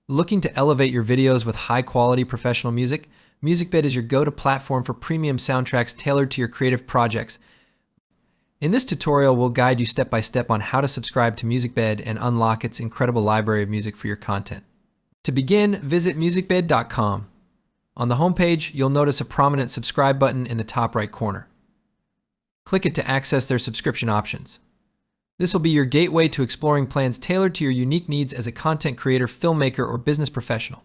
Looking to elevate your videos with high-quality professional music? Musicbed is your go-to platform for premium soundtracks tailored to your creative projects. In this tutorial, we'll guide you step by step on how to subscribe to Musicbed and unlock its incredible library of music for your content. To begin, visit musicbed.com. On the homepage, you'll notice a prominent subscribe button in the top right corner. Click it to access their subscription options. This will be your gateway to exploring plans tailored to your unique needs as a content creator, filmmaker, or business professional.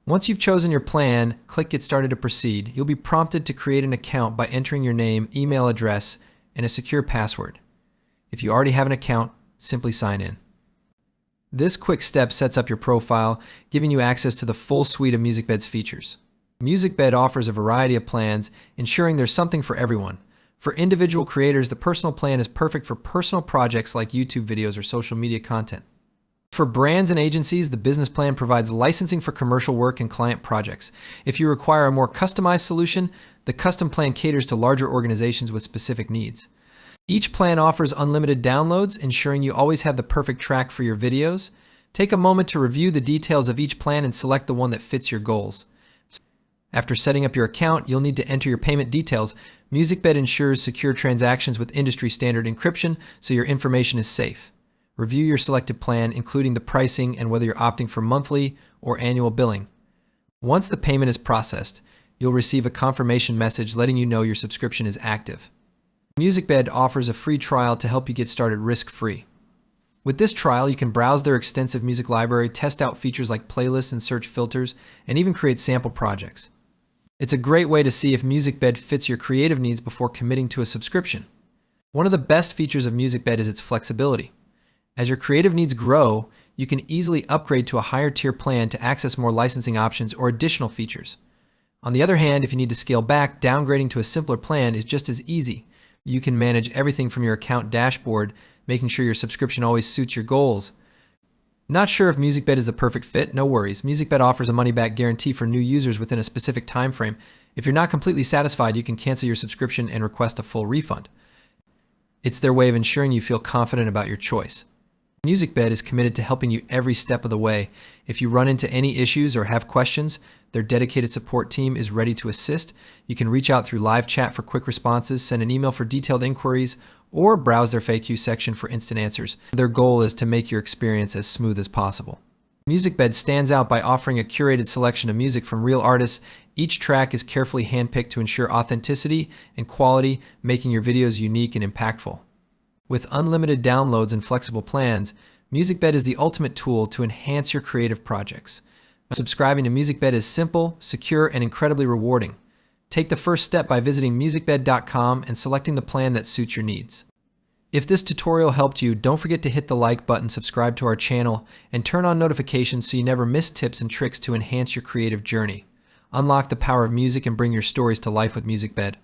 Once you've chosen your plan, click Get Started to proceed. You'll be prompted to create an account by entering your name, email address, and a secure password. If you already have an account, simply sign in. This quick step sets up your profile, giving you access to the full suite of Musicbed's features. Musicbed offers a variety of plans, ensuring there's something for everyone. For individual creators, the personal plan is perfect for personal projects like YouTube videos or social media content. For brands and agencies, the business plan provides licensing for commercial work and client projects. If you require a more customized solution, the custom plan caters to larger organizations with specific needs. Each plan offers unlimited downloads, ensuring you always have the perfect track for your videos. Take a moment to review the details of each plan and select the one that fits your goals. After setting up your account, you'll need to enter your payment details. Musicbed ensures secure transactions with industry standard encryption, so your information is safe. Review your selected plan, including the pricing and whether you're opting for monthly or annual billing. Once the payment is processed, you'll receive a confirmation message letting you know your subscription is active. Musicbed offers a free trial to help you get started risk-free. With this trial, you can browse their extensive music library, test out features like playlists and search filters, and even create sample projects. It's a great way to see if Musicbed fits your creative needs before committing to a subscription. One of the best features of Musicbed is its flexibility. As your creative needs grow, you can easily upgrade to a higher tier plan to access more licensing options or additional features. On the other hand, if you need to scale back, downgrading to a simpler plan is just as easy. You can manage everything from your account dashboard, making sure your subscription always suits your goals. Not sure if Musicbed is the perfect fit? No worries. Musicbed offers a money-back guarantee for new users within a specific time frame. If you're not completely satisfied, you can cancel your subscription and request a full refund. It's their way of ensuring you feel confident about your choice. Musicbed is committed to helping you every step of the way. If you run into any issues or have questions, their dedicated support team is ready to assist. You can reach out through live chat for quick responses, send an email for detailed inquiries, or browse their FAQ section for instant answers. Their goal is to make your experience as smooth as possible. Musicbed stands out by offering a curated selection of music from real artists. Each track is carefully handpicked to ensure authenticity and quality, making your videos unique and impactful. With unlimited downloads and flexible plans, Musicbed is the ultimate tool to enhance your creative projects. Subscribing to Musicbed is simple, secure, and incredibly rewarding. Take the first step by visiting musicbed.com and selecting the plan that suits your needs. If this tutorial helped you, don't forget to hit the like button, subscribe to our channel, and turn on notifications so you never miss tips and tricks to enhance your creative journey. Unlock the power of music and bring your stories to life with Musicbed.